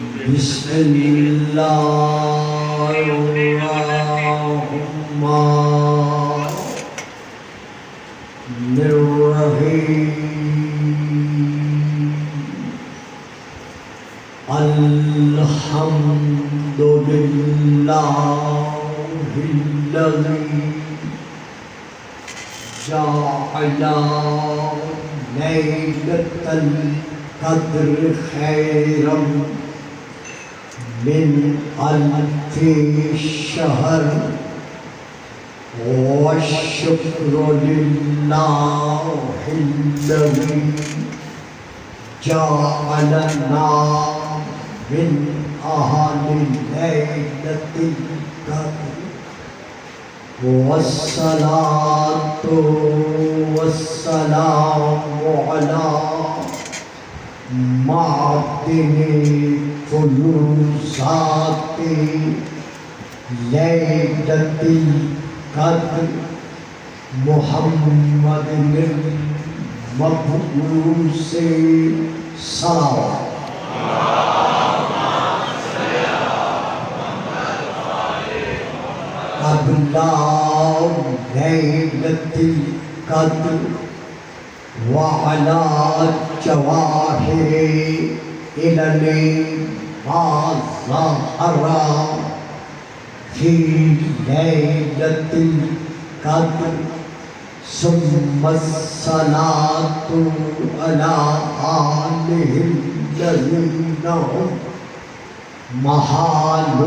بسم اللہ الرحمن الرحیم الحمد للہ الذی جعل لیلۃ القدر خیرا من ألف شهر والشكر لله الذي جعلنا من أهل ليلة القدر والصلاة والسلام على معدن فیوضات لیلۃ القدر محمد المبعوث صلوات قبل لیلۃ القدر وعلى جواهر علل ما ظهر في ليلة القدر ثم الصلاة على آله الذين هم محال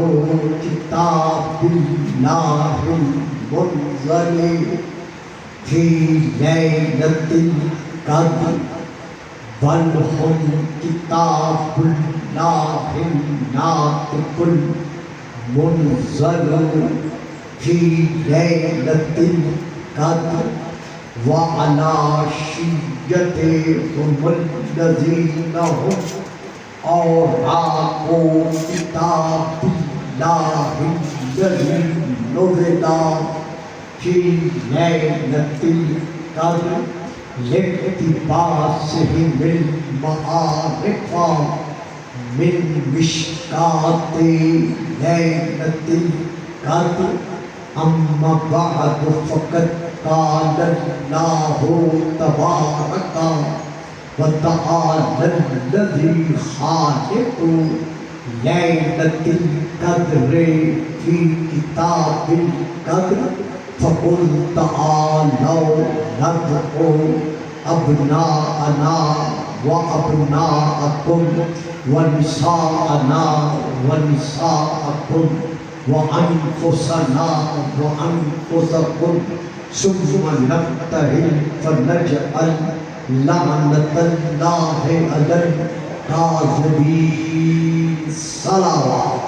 كتاب الله المنزل في ليلة القدر بل هم كتاب الله الناطق المنزل في ليلة القدر وعلى شيعتهم الذين هم أوراق كتاب الله الذي نزل في ليلة القدر لاقتباسهم المعارف من مشکات لیلۃ القدر اما بعد فقد قال اللہ تبارک وتعالی الذی خالق لیلۃ القدر فی کتاب القدر فقل تعالوا ندعو ابناءنا وابناءکم ونساءنا ونساءکم وانفسنا وانفسکم ثم نبتہل فنجعل لعنۃ اللہ علی الکاذبین صلوات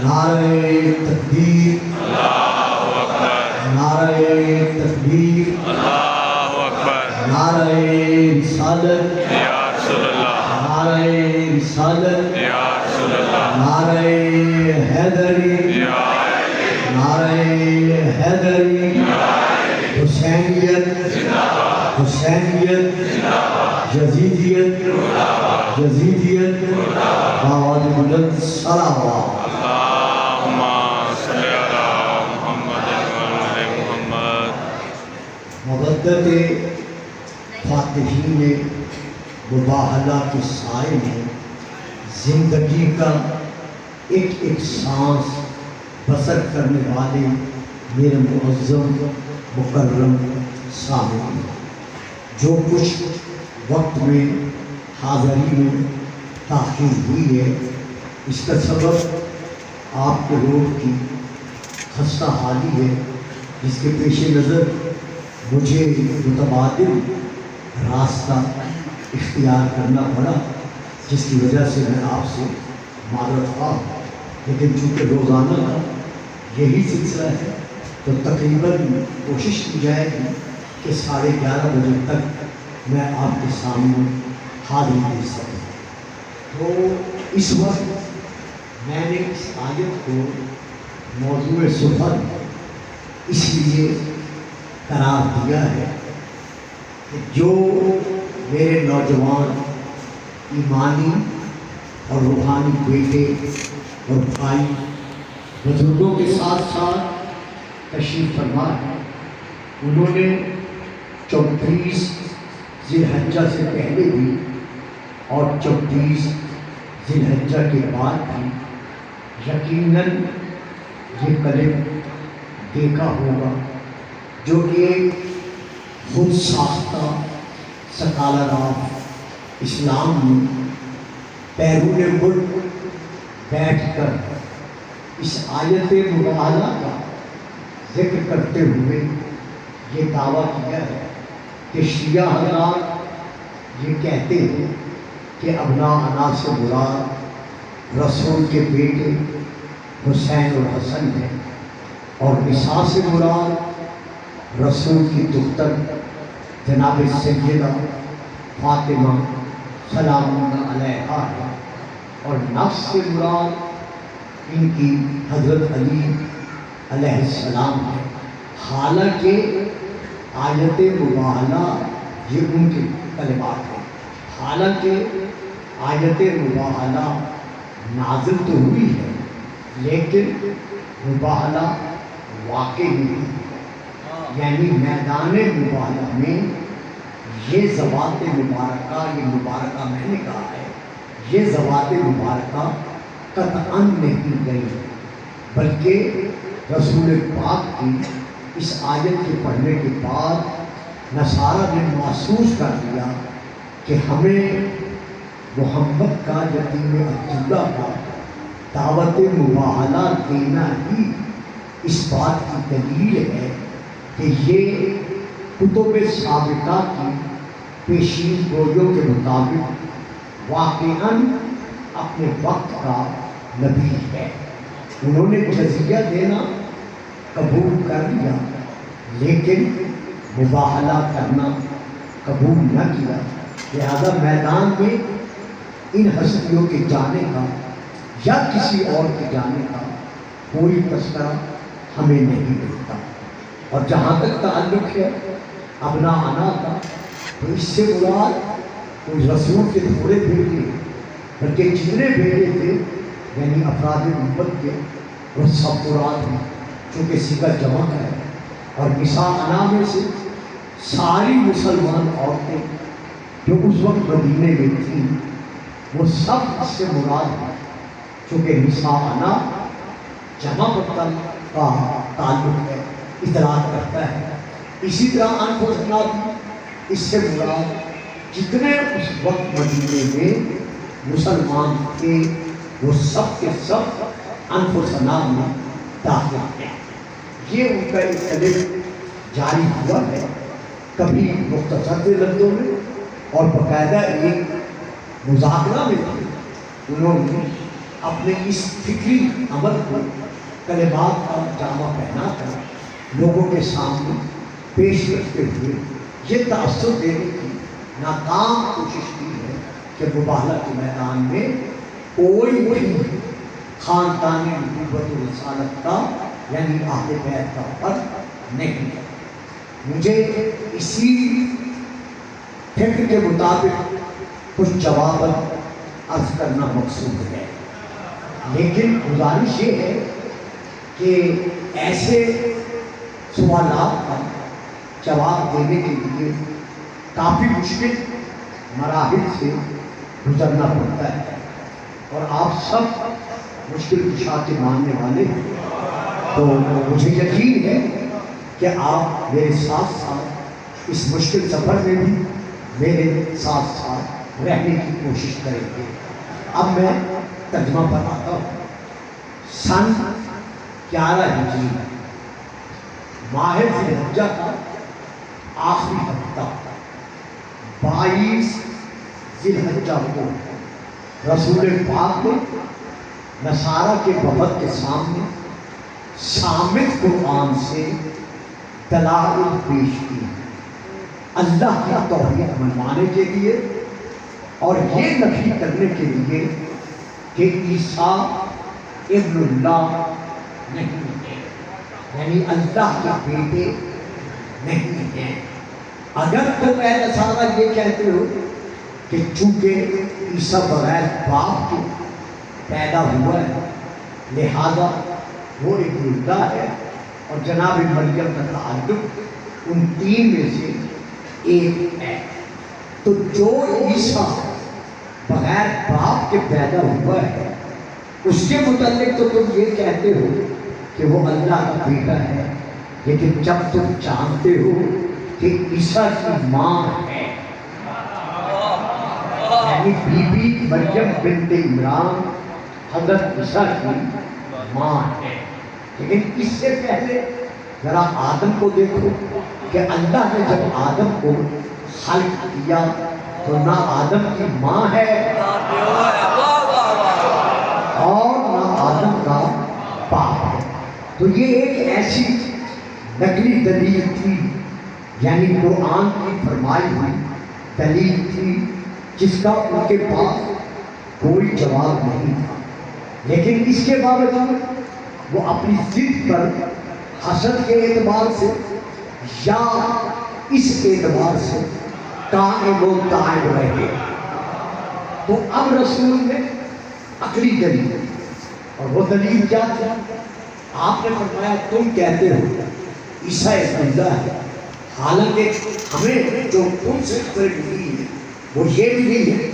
نعرہ تکبیر اللہ اکبر نعرہ تکبیر اللہ اکبر نعرہ رسالت یا رسول اللہ نعرہ رسالت یا رسول اللہ نعرہ حیدری نعرہ حیدری حسینیت حسینیت یزیدیت یزیدیت باواد بلند صلوات مودت فاتحین مباہلہ کے سائے میں زندگی کا ایک ایک سانس بسر کرنے والے میرے معظم مکرم سامعین، جو کچھ وقت میں حاضری میں تاخیر ہوئی ہے اس کا سبب آپ کے روح کی خستہ حالی ہے، جس کے پیش نظر مجھے متبادل راستہ اختیار کرنا پڑا، جس کی وجہ سے میں آپ سے معذرت خواہ ہوں، لیکن چونکہ روزانہ کا یہی سلسلہ ہے تو تقریباً کوشش کی جائے گی کہ 11:30 بجے تک میں آپ کے سامنے حاضری دے سکوں۔ تو اس وقت میں نے اس آیت کو موضوع صفت اس لیے قرار دیا ہے کہ جو میرے نوجوان ایمانی اور روحانی بیٹے اور بھائی بزرگوں کے ساتھ ساتھ تشریف فرما ہے، انہوں نے 34 ذی الحجہ سے پہلے بھی اور 34 ذی الحجہ کے بعد بھی یقیناً یہ کلپ دیکھا ہوگا جو ایک خود ساختہ سکالر آف اسلام میں بیرون ملک بیٹھ کر اس آیت مبارکہ کا ذکر کرتے ہوئے یہ دعویٰ کیا ہے کہ شیعہ حضرات یہ کہتے ہیں کہ ابناء سے مراد رسول کے بیٹے حسین اور حسن ہیں، اور نساء سے مراد رسول کی دختر جناب سیدہ فاطمہ سلام اللہ علیہا ہے، اور نفس سے مراد ان کی حضرت علی علیہ السلام ہے۔ حالانکہ آیت مباہلہ یہ ان کے کلمات ہیں، حالانکہ آیت مباہلہ نازل تو ہوئی ہے لیکن مباہلہ واقع نہیں ہے، یعنی میدان مباہلہ میں یہ ذوات مبارکہ، یہ مبارکہ میں نے کہا ہے، یہ ذوات مبارکہ قطعاً نہیں گئی، بلکہ رسول پاک کی اس آیت کے پڑھنے کے بعد نصارہ نے محسوس کر لیا کہ ہمیں محمد کا یتیم عبداللہ کا دعوت مباہلہ دینا ہی اس بات کی دلیل ہے کہ یہ کتب سابقہ کی پیشین گوئیوں کے مطابق واقعاً اپنے وقت کا نبی ہے۔ انہوں نے جزیہ دینا قبول کر لیا لیکن مباہلہ کرنا قبول نہ کیا، لہذا میدان میں ان ہستیوں کے جانے کا یا کسی اور کے جانے کا کوئی تذکرہ ہمیں نہیں ملتا۔ اور جہاں تک تعلق ہے ابناء کا، تو اس سے مراد کوئی رسول کے تھوڑے بیٹے بلکہ جتنے بیٹے تھے یعنی افراد امت کے وہ سب مراد ہیں، چونکہ صیغہ جمع ہے، اور نساء میں سے ساری مسلمان عورتیں جو اس وقت مدینے میں تھیں وہ سب اس سے مراد ہیں، چونکہ نساء جمع مطلب کا تعلق ہے، اطلاق کرتا ہے۔ اسی طرح انفسنا بھی اس سے مراد جتنے اس وقت مدینے میں مسلمان تھے وہ سب کے سب انفسنا میں داخل ہیں۔ یہ ان کا ایک کلپ جاری ہوا ہے، کبھی مختصر سے لفظوں میں اور باقاعدہ ایک مذاکرہ میں انہوں نے اپنے اس فکری عمل کو کلمات کا جامع پہنا کر لوگوں کے سامنے پیش کرتے ہوئے یہ تاثر دینے کی ناکام کوشش کی ہے کہ مباہلہ کے میدان میں کوئی بھی خاندان نبوت و رسالت کا یعنی اہل بیت کا فرق نہیں ہے۔ مجھے اسی فکر کے مطابق کچھ جواب عرض کرنا مقصود ہے، لیکن گزارش یہ ہے کہ ایسے سوالات کا جواب دینے کے لیے کافی مشکل مراحل سے گزرنا پڑتا ہے، اور آپ سب مشکل کشا کے ماننے والے ہیں، تو مجھے یقین ہے کہ آپ میرے ساتھ ساتھ اس مشکل سفر میں بھی میرے ساتھ ساتھ رہنے کی کوشش کریں گے۔ اب میں ترجمہ پر آتا ہوں۔ سن 11 ہجری ماہ ذی الحجہ کا آخری ہفتہ 22 ذی الحجہ کو رسول پاک نے نصارہ کے وفد کے سامنے صامت قرآن سے دلائل پیش کی، اللہ کی توحید منوانے کے لیے اور یہ نفی کرنے کے لیے کہ عیسیٰ ابن اللہ نہیں ہے، یعنی اللہ کے بیٹے نہیں ہیں۔ اگر تم اے نصارہ یہ کہتے ہو کہ چونکہ عیسیٰ بغیر باپ کے پیدا ہوا ہے لہذا وہ ایک مردہ ہے اور جناب مریم کا تعلق ان تین میں سے ایک ہے، تو جو عیسیٰ بغیر باپ کے پیدا ہوا ہے اس کے متعلق تو تم یہ کہتے ہو کہ وہ اللہ کا بیٹا ہے، لیکن جب تم جانتے ہو کہ عیسیٰ کی ماں ہے یعنی بی بی مریم بنت عمران حضرت عیسیٰ کی ماں ہے، لیکن اس سے پہلے ذرا آدم کو دیکھو کہ اللہ نے جب آدم کو خلق کیا تو نہ آدم کی ماں ہے اور نہ آدم کا باپ ہے۔ تو یہ ایک ایسی نقلی دلیل تھی، یعنی قرآن کی فرمائی ہوئی دلیل تھی جس کا ان کے پاس کوئی جواب نہیں تھا، لیکن اس کے باوجود وہ اپنی ضد پر حسد کے اعتبار سے یا اس اعتبار سے قائم و دائم رہے۔ تو اب رسول نے عقلی دلیل، اور وہ دلیل کیا تھی؟ آپ نے فرمایا تم کہتے ہو عیسیٰ اللہ ہے، حالانکہ ہمیں جو تم سے خبر ملی ہے وہ یہ ملی ہے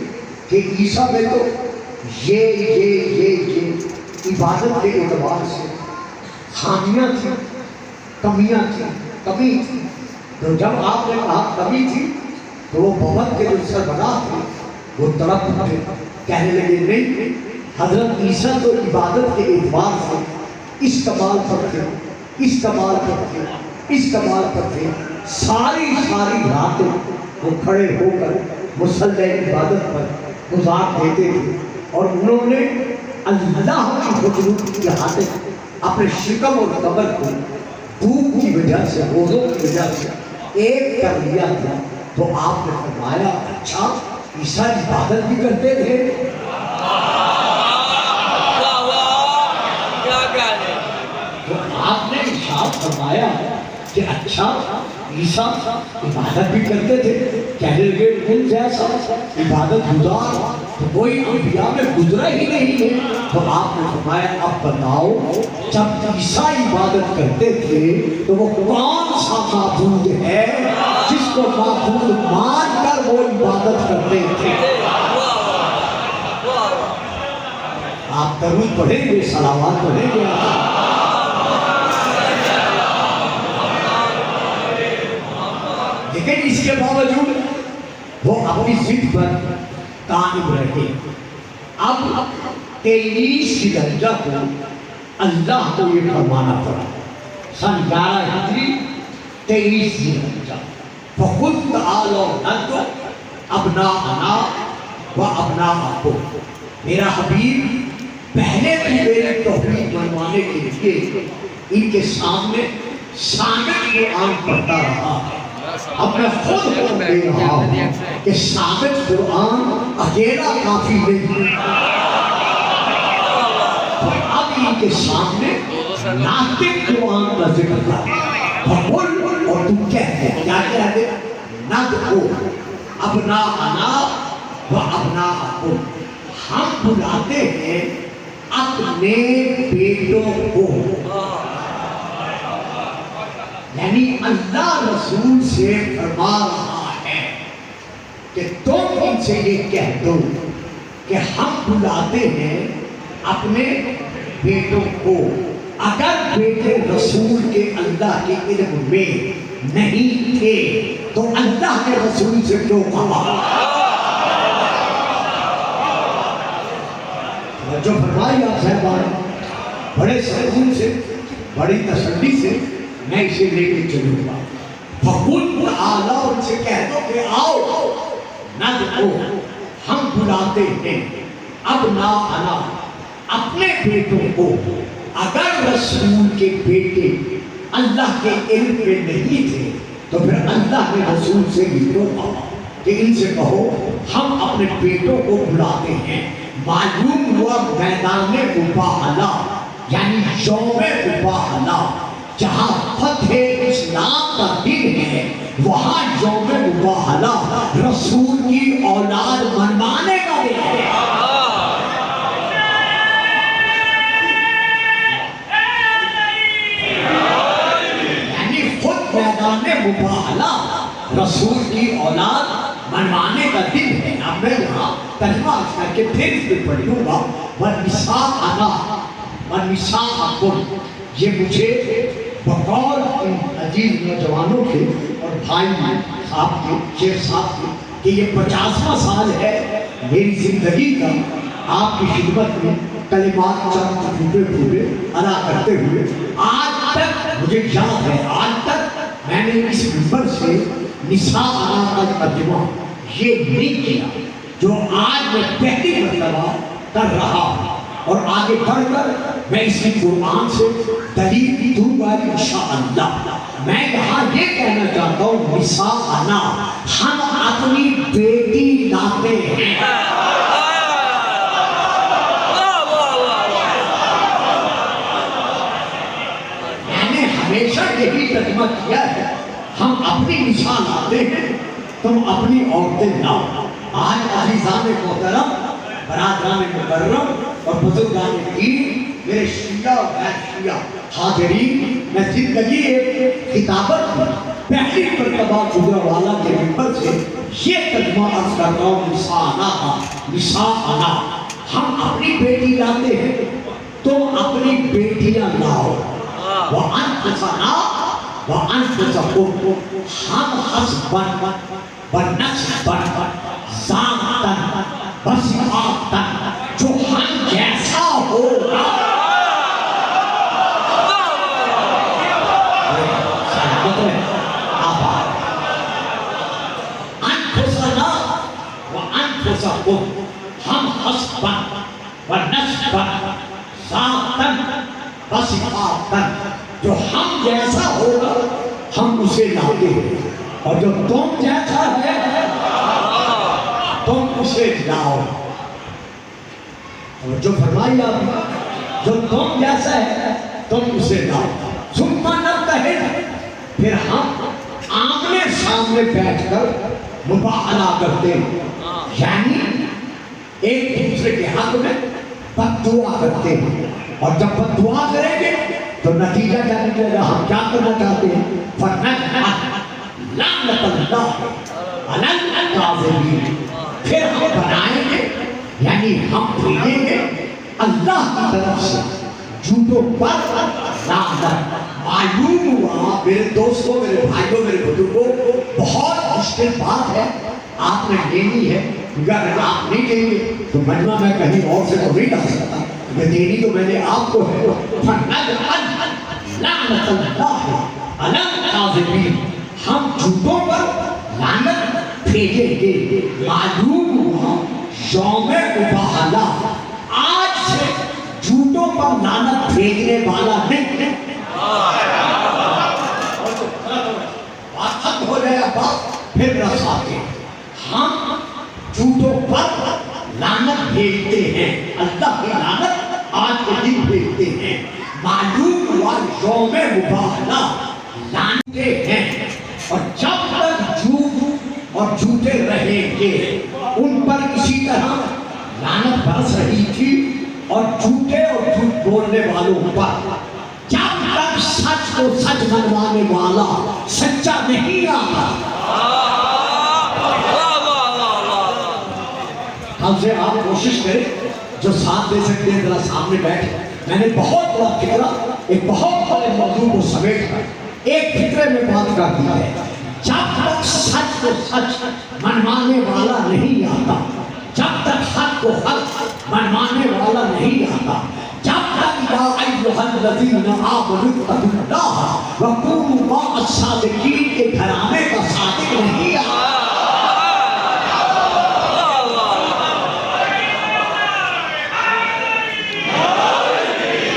کہ عیسیٰ میں تو یہ عبادت کے اعتبار سے خامیاں تھیں، کمیاں تھیں، کمی تھی۔ تو جب آپ نے کہا کمی تھی تو وہ بہت کے جو سربراہ تھے وہ طرف اٹھے، کہنے لگے نہیں، حضرت عیسیٰ تو عبادت کے اعتبار سے اس کمال پر تھے، اس کمال پر تھے، اس کمال پر تھے، ساری راتیں وہ کھڑے ہو کر مصلی عبادت پر گزار دیتے تھے، اور انہوں نے اللہ کی حضور کی حاطر اپنے شکم اور کمر کو بھوک کی وجہ سے، روزوں کی وجہ سے ایک کر لیا تھا۔ تو آپ نے فرمایا اچھا عیسیٰ عبادت بھی کرتے تھے؟ تو آپ نے ارشاد فرمایا کہ اچھا عیسیٰ عبادت بھی کرتے تھے، کہنے لگے ان جیسا عبادت گزار تو کوئی انبیاء میں گزرا ہی نہیں ہے۔ تو آپ نے فرمایا اب بتاؤ جب عیسیٰ عبادت کرتے تھے تو وہ کون سا معبود ہے جس کو معبود مان کر وہ عبادت کرتے تھے؟ آپ درود پڑھیں گے، صلوات پڑھیں گے، لیکن اس کے باوجود وہ اپنی ضد پر قائم رہے۔ اب 23 ذوالحجہ کو اللہ کو یہ فرمانا پڑا، سن 11 ہجری 23 ذوالحجہ، فَقُلْ تَعَالَوْا نَدْعُ أَبْنَاءَنَا وَأَبْنَاءَكُمْ۔ میرا حبیب پہلے تو میری توحید منوانے کے لیے ان کے سامنے ثابت قرآن پڑھتا رہا، اب میں خود حکم دے رہا ہوں کہ ثابت قرآن اکیلا کافی نہیں، اب ان کے سامنے ناطق قرآن کا ذکر کر، اور تم کہتے کیا کہتے؟ ندعو ابناءنا و ابناءکم، ہم بلاتے ہیں اپنے بیٹوں کو، یعنی اللہ رسول سے فرما رہا ہے کہ تم ان سے یہ کہہ دو کہ ہم بلاتے ہیں اپنے بیٹوں کو، اگر بیٹے رسول کے اللہ کے علم میں نہیں تھے تو اللہ کے رسول سے کیوں کہا؟ جو فرمائی آپ صاحبان بڑے سکون سے، بڑی تسلی سے میں اسے لے کے چلوں گا۔ فَقُلْ تَعَالَوْا، ان سے کہہ دو کہ آؤ، نَدْعُو، ہم بلاتے ہیں أَبْنَاءَنَا، اپنے بیٹوں کو، اگر رسول کے بیٹے اللہ کے علم میں نہیں تھے تو پھر اللہ نے رسول سے بھی کیوں کہا کہ ان سے کہو ہم اپنے بیٹوں کو بلاتے ہیں۔ معلوم ہوا میدان مباہلہ یعنی یوم مباہلہ، جہاں فتح اسلام کا دن ہے، وہاں یوم مباہلہ رسول کی اولاد منوانے کا دن ہے۔ یعنی خود میدان مباہلہ رسول کی اولاد منوانے کا دن ہے۔ اب میں یہاں ترجمہ کر کے پھر اس پہ پڑھوں گا، وَالنِّسَاءَنَا وَالنِّسَاءَكُمْ، یہ مجھے بقول ان عزیز نوجوانوں کے اور بھائی صاحب کے، شیخ صاحب کے، کہ یہ 50واں سال ہے میری زندگی کا آپ کی خدمت میں کلمات چند ٹوٹے پھوٹے ادا کرتے ہوئے، آج تک مجھے یاد ہے، آج تک میں نے اس منبر سے نساء کا ترجمہ یہ نہیں کیا جو آج میں پہلی مرتبہ کر رہا ہوں، اور آگے بڑھ کر میں اس کی قرآن سے دلیل دوں گا انشاءاللہ۔ میں یہاں یہ کہنا چاہتا ہوں نساءنا، ہم اپنی بیٹی لاتے ہیں۔ میں نے ہمیشہ یہی ترجمہ کیا ہے، ہم اپنی نساء لاتے ہیں، تم اپنی عورتیں لاؤ۔ آج عزیزان محترم، برادران مکرم اور بزرگان دین، میرے شیعہ و غیر شیعہ حاضرین، میں زندگی ایک خطابت پر پہلی مرتبہ گجرانوالہ کے منبر سے یہ ترجمہ عرض کرتا ہوں نساءنا، ہم اپنی بیٹی لاتے ہیں، تم اپنی بیٹیاں لاؤ۔ وَأَنفُسَنَا وَأَنفُسَكُمْ، ہم حسباً ونسباً ذاتاً وصفاتاً، جو ہم جیسا ہوگا۔ انفسنا وانفسکم، ہم حسباً ونسباً ذاتاً وصفاتاً، جو ہم جیسا ہوگا ہم اسے لاتے ہیں، اور جو تم جیسا ہے تم اسے لاؤ۔ اور جو فرمائی آپ نے، جو تم جیسا ہے تم اسے لاؤ۔ ثم نبتہل، پھر ہم آمنے سامنے بیٹھ کر مباہلہ کرتے ہیں، یعنی ایک دوسرے کے حق میں بد دعا کرتے ہیں، اور جب بد دعا کریں گے تو نتیجہ کیا نکلے گا؟ ہم کیا کرنا چاہتے ہیں؟ فَنَجْعَلْ لَعْنَتَ اللَّهِ عَلَى الْكَاذِبِينَ، پھر ہم بنائیں گے، یعنی ہم بھیجیں گے اللہ کی طرف سے جھوٹوں پر لعنت۔ معلوم ہوا میرے دوستوں، میرے بھائیوں، میرے بزرگوں، بہت مشکل بات ہے، آپ نے لینی ہے، کیونکہ اگر آپ نہیں لیں گے تو مجمع میں کہیں اور سے تو نہیں لا سکتا، یہ دینی تو میں نے آپ کو ہے۔ فَنَجْعَلْ لَعْنَتَ اللَّهِ عَلَى الْكَاذِبِينَ، ہم جھوٹوں پر لعنت بھیجیں گے۔ معلوم ہوا یوم مباہلہ آج سے جھوٹوں پر لعنت بھیجنے والا نہیں ہے۔ بات ختم ہو جائے بات پھر رساتے، ہم جھوٹوں پر لعنت بھیجتے ہیں، اللہ کی لعنت آج کے دن بھیجتے ہیں۔ معلوم ہوا یوم مباہلہ لعنتے ہیں، اور جب تک جھوٹ اور جھوٹے رہیں گے ان پر اسی طرح لعنت برس رہی تھی، اور جھوٹے اور جھوٹ بولنے والوں پر، جب تک سچ کو سچ منوانے والا سچا نہیں آتا۔ ہم سے آپ کوشش کریں، جو ساتھ دے سکتے ہیں ذرا سامنے بیٹھ۔ میں نے بہت بڑا فکرہ، ایک بہت بڑے موضوع کو سمیٹ کر ایک فکرے میں بات کر دی ہے۔ جب تک سچ کو سچ منوانے والا نہیں آتا، جب تک حق کو حق منوانے والا نہیں آتا، جب تک یا ایھا الذین آمنوا اتقوا اللہ وکونوا مع الصادقین کے گھرانے کا صادق نہیں آتا،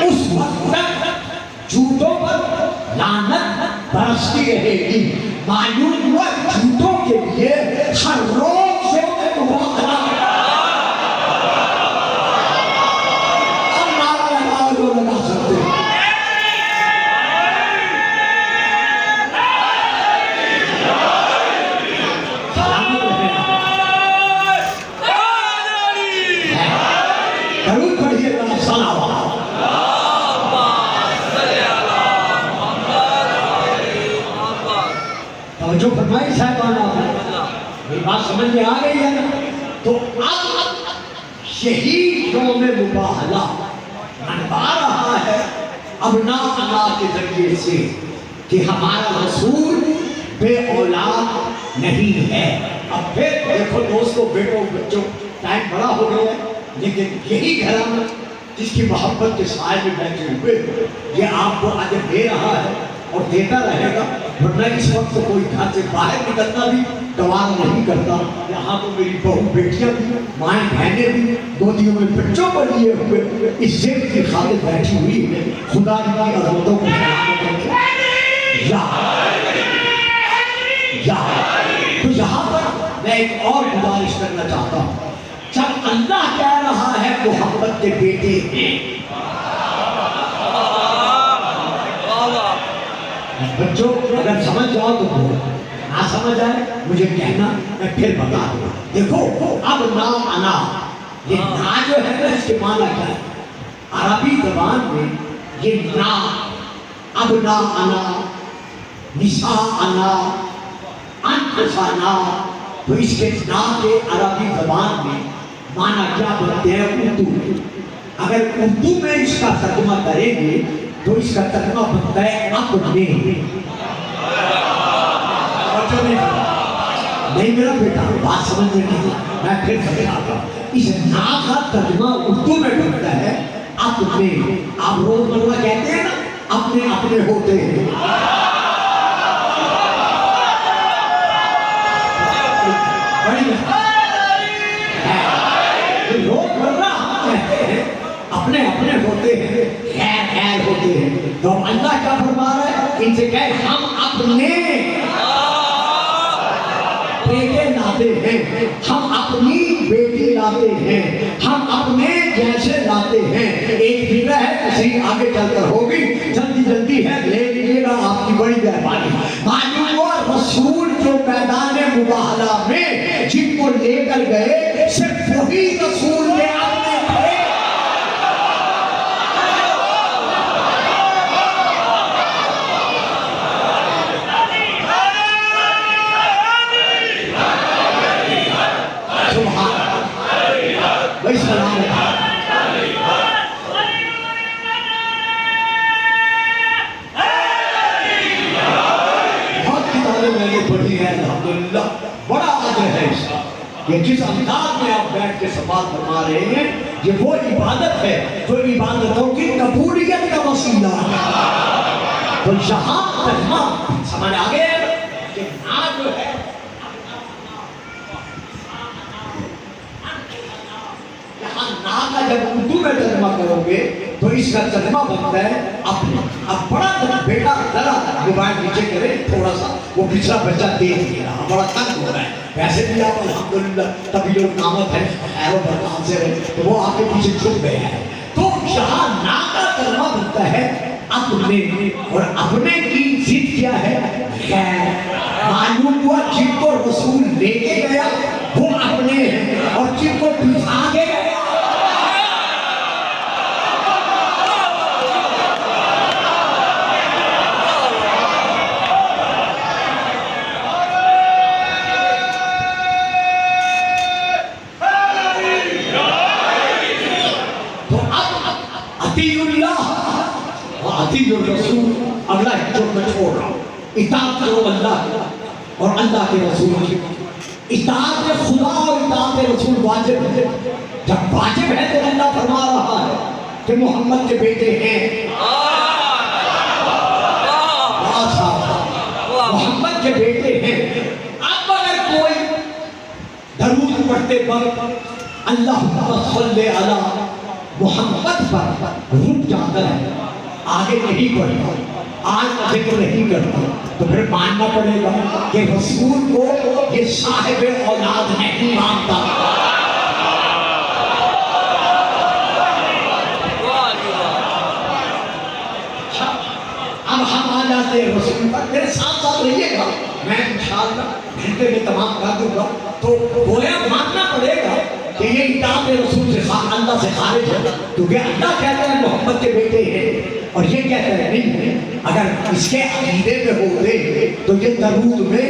اس وقت تک جھوٹوں پر لعنت برستی رہے گی۔ معلوم ہوا جھوٹوں کے لیے ہر روز یوم مباہلہ، اب نعرہ لگاؤ جو لگا سکتے ہیں۔ بات سمجھ میں آ گئی ہے نا؟ تو اب یہی یوم مباہلہ منوا رہا ہے ابنا انا کے ذریعے سے کہ ہمارا رسول بے اولاد نہیں ہے. اب پھر دیکھو دوستو، بیٹوں بچوں، ٹائم بڑا ہو گیا ہے، لیکن یہی گھرانہ جس کی محبت کے سائے میں بیٹھے ہوئے یہ آپ کو آج دے رہا ہے اور دیتا رہے گا. ورنہ اس وقت کوئی گھر سے باہر نکلنا بھی گوار نہیں کرتا. یہاں تو میری بہو بیٹیاں بھی، مائیں بہنیں بھی گودیوں میں بچوں کو لیے ہوئے اس ذکر کی خاطر بیٹھی ہوئی ہے. خدا کی عظمتوں کو سلامت رکھے. تو یہاں پر میں ایک اور گزارش کرنا چاہتا ہوں. جب اللہ کہہ رہا ہے محمد کے بیٹے ہیں، بچوں اگر سمجھ جاؤ تو بولو، نہ سمجھ آئے مجھے کہنا، میں پھر بتا دوں. دیکھو اب نا انا، یہ نا جو ہے نا اس کے معنی کیا ہے؟ عربی زبان میں یہ نا، اب نا انا، نساء انا، انفسانا، تو اس کے نا کے عربی زبان میں معنی کیا بنتے ہیں اردو میں؟ اگر اردو میں اس کا ترجمہ کریں گے تو اس کا ترجمہ بنتا ہے اپنے. نہیں میرا بیٹا بات سمجھنے نہیں، میں پھر سمجھاتا ہوں. اس نا کا ترجمہ اردو میں بنتا ہے اپنے. آپ روز مرہ کہتے ہیں نا اپنے اپنے ہوتے ہیں. روز مرہ ہم کہتے ہیں اپنے اپنے ہوتے ہیں، خیر خیر ہوتے ہیں. تو اللہ کیا فرما رہا ہے؟ ان سے کہے ہم اپنے بیٹے لاتے ہیں، ہم اپنی بیٹی لاتے ہیں، ہم اپنے جیسے لاتے ہیں. ایک فکر ہے کسی آگے چل کر ہوگی، جلدی جلدی ہے لے لیجیے گا، آپ کی بڑی مہربانی. معلوم ہوا رسول جو میدان مباہلہ میں جن کو لے کر گئے صرف وہی رسول نے اپنے تھے. بھائی سلام بہت کتابیں میں نے پڑھی ہیں الحمدللہ. بڑا عجر ہے اس کا کہ جس انداز میں آپ بیٹھ کے سماعت فرما رہے ہیں یہ وہ عبادت ہے جو عبادتوں کی قبولیت کا وسیلہ ہے. تو یہاں ترجمہ سمجھ آ گیا کہ نا جو ہے نا کا جب اردو میں ترجمہ کرو گے تو اس کا ترجمہ بنتا ہے اپنا. اب بڑا بیٹا ذرا موبائل نیچے کرے تھوڑا سا، وہ پچھلا بچہ دیکھ نہیں رہا، بڑا تنگ ہو رہا ہے. ویسے بھی آپ الحمدللہ تبھی لوگ نامت ہے خیر و برکات سے رہے تو وہ آپ کے پیچھے چھپ گئے ہیں. تو یہاں نا کا ترجمہ بنتا ہے اپنے، اور اپنے کی ضد کیا ہے؟ خیر. معلوم ہوا جن کو رسول لے کے گیا وہ اپنے ہیں اور جن کو بٹھا کے گیا رسول. اگلا جو میں چھوڑ رہا ہوں، اطاعت کرو اللہ اور اللہ کے رسول کی. اطاعت خدا اور اطاعت رسول واجب ہے. جب واجب ہے تو اللہ فرما رہا ہے کہ محمد کے بیٹے ہیں، محمد کے بیٹے ہیں. اب اگر کوئی درود پڑھتے وقت اللہ صلی علی محمد پر رک جاتا ہے، آگے نہیں پڑھتا، آج کا ذکر نہیں کرتا، تو پھر ماننا پڑے گا کہ رسول کو یہ صاحب اولاد نہیں مانتا. اب ہم آ جاتے ہیں رسول پر. میرے ساتھ ساتھ رہیے گا، میں انشاءاللہ گھنٹے میں تمام کر دوں گا. تو گویا ماننا پڑے گا کہ یہ اطاعت رسول سے اللہ سے خارج ہے، کیونکہ اللہ کہتا ہے محمد کے بیٹے ہیں اور یہ کہتا ہے نہیں ہے. اگر اس کے عقیدے میں ہوتے تو یہ درود میں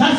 10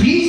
20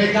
بیٹا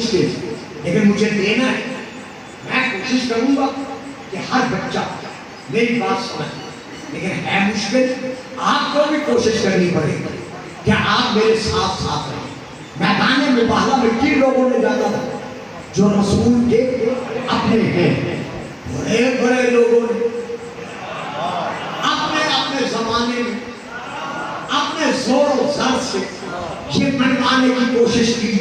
مشکل ہے لیکن مجھے دینا ہے. میں کوشش کروں گا کہ ہر بچہ میری بات سمجھے, لیکن ہے مشکل. آپ کو بھی کوشش کرنی پڑے گی کہ آپ میرے ساتھ ساتھ رہیں. میدان مباہلہ میں کن لوگوں نے جانا تھا جو رسول کے اپنے ہیں. بڑے بڑے لوگوں نے اپنے اپنے زمانے میں اپنے زور و زر سے یہ منوانے کی کوشش کی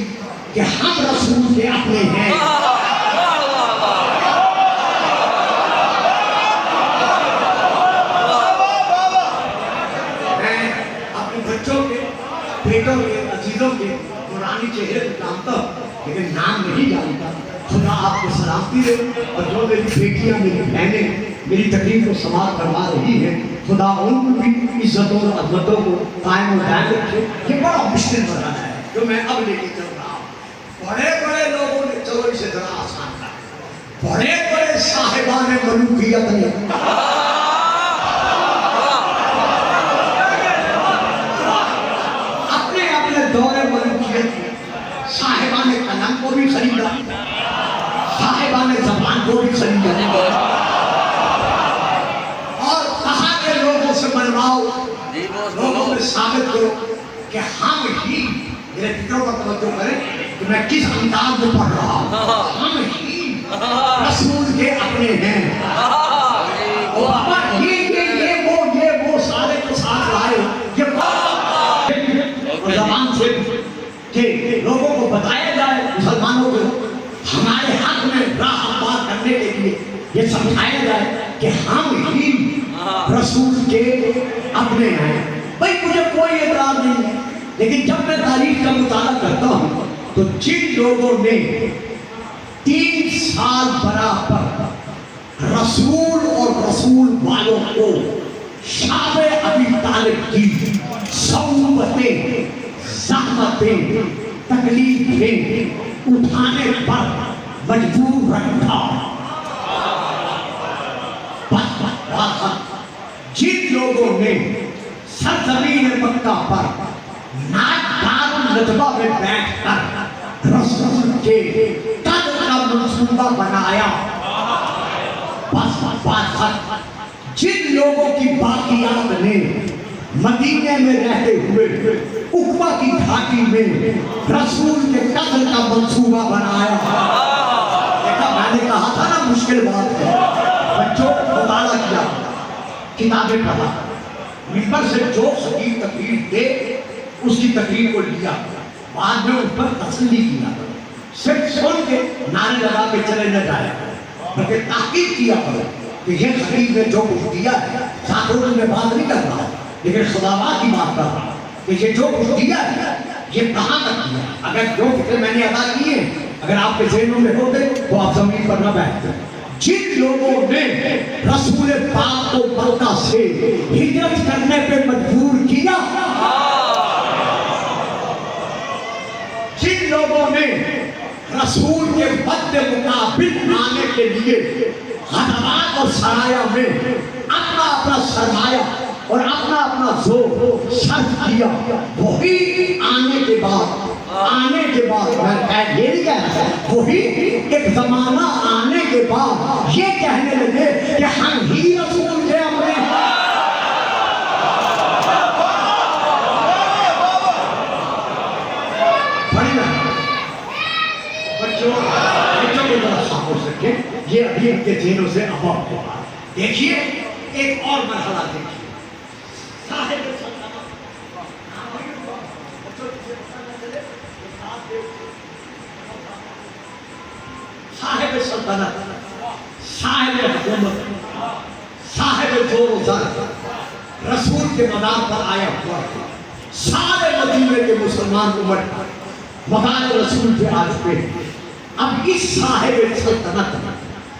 کہ ہم رسول کے اپنے ہیں. میں اپنے بچوں کے, بیٹوں کے, عزیزوں کے قرآنی چہرے کو جانتا ہوں لیکن نام نہیں جانتا. خدا آپ کو سلامتی دے. اور جو میری بیٹیاں, میری بہنیں میری تقریر کو سماعت کروا رہی ہیں, خدا ان کو بھی عزتوں اور عظمتوں کو قائم و دائم رکھے. یہ بڑا مشکل مرحلہ ہے جو میں اب لے کے چل رہا ہوں. بڑے بڑے لوگوں نے, چلو اسے ذرا آسان کر, بڑے بڑے صاحبان ملوکیت نے اپنے اپنے دور ملوکیت میں صاحبان قلم کو بھی خریدا, صاحبان زبان کو بھی خریدا, اور کہا کہ لوگوں سے منواؤ, لوگوں میں ثابت کرو کہ ہم ہی, میرے فکروں پر توجہ کریں کہ میں کس انداز میں پڑھ رہا ہوں, ہم ہی رسول کے اپنے ہیں. اور یہ وہ سارے کو ساتھ لائے یہ زبان سے کہ لوگوں کو بتایا جائے, مسلمانوں کو ہمارے حق میں راہ ہموار کرنے کے لیے یہ سمجھایا جائے کہ ہم ہی رسول کے اپنے ہیں. بھائی مجھے کوئی اعتراض نہیں ہے, لیکن جب میں تاریخ کا مطالعہ کرتا ہوں تو جن لوگوں نے 3 سال برابر رسول اور رسول والوں کو شعب ابی طالب کی صعوبتیں, زحمتیں, تکلیفیں اٹھانے پر مجبور رکھا, جن لوگوں نے سرزمین مکہ پر ناچدار الندبہ میں بیٹھ کر رسول کے قتل کا منصوبہ بنایا, جن لوگوں کی باقیات نے مدینے میں رہتے ہوئے عقبہ کی گھاٹی میں رسول کے قتل کا منصوبہ بنایا. دیکھا, میں نے کہا تھا نا مشکل بات ہے. بچوں کو مطالعہ کیا, کتابیں پڑھا, ممبر سے جو خطیب تقریر دے اس کی تقریر کو لیا, بعد میں اس پر تسلی کیا, صرف سن کے نعرے لگا کے چلے نہ جایا, بلکہ تحقیق کیا کرو کہ یہ خطیب نے جو کچھ دیا ہے, ساتھ میں بات نہیں کر رہا لیکن خداوات کی بات کر رہا کہ یہ جو کچھ دیا ہے یہ کہاں تک دیا. اگر جو فکر میں نے ادا کیے اگر آپ کے ذہنوں میں ہوتے تو آپ زمین پر نہ بیٹھتے. جن لوگوں نے رسول پاک کو مکہ سے ہجرت کرنے پہ مجبور کیا, جن لوگوں نے رسول کے بد مقابل آنے کے لیے غزوات اور سرایا میں اپنا اپنا سرمایہ اور اپنا اپنا زور صرف کیا, وہی آنے کے بعد میں یہ نہیں کہہ رہا, وہی ایک زمانہ آنے کے بعد یہ کہنے لگے کہ ہم ہی رسول کے اپنے. بچوں کو ذرا خاموش رکھیں, یہ ابھی ان کے ذہنوں سے ابا ہوگا. دیکھیے ایک اور مرحلہ دیکھیے, صاحب سلطنت, صاحب حکومت, صاحب زور و زر, رسول کے مدار پر آیا ہوا, سارے مدینے کے مسلمان امت مدار رسول کے آج پہ. اب اس صاحب سلطنت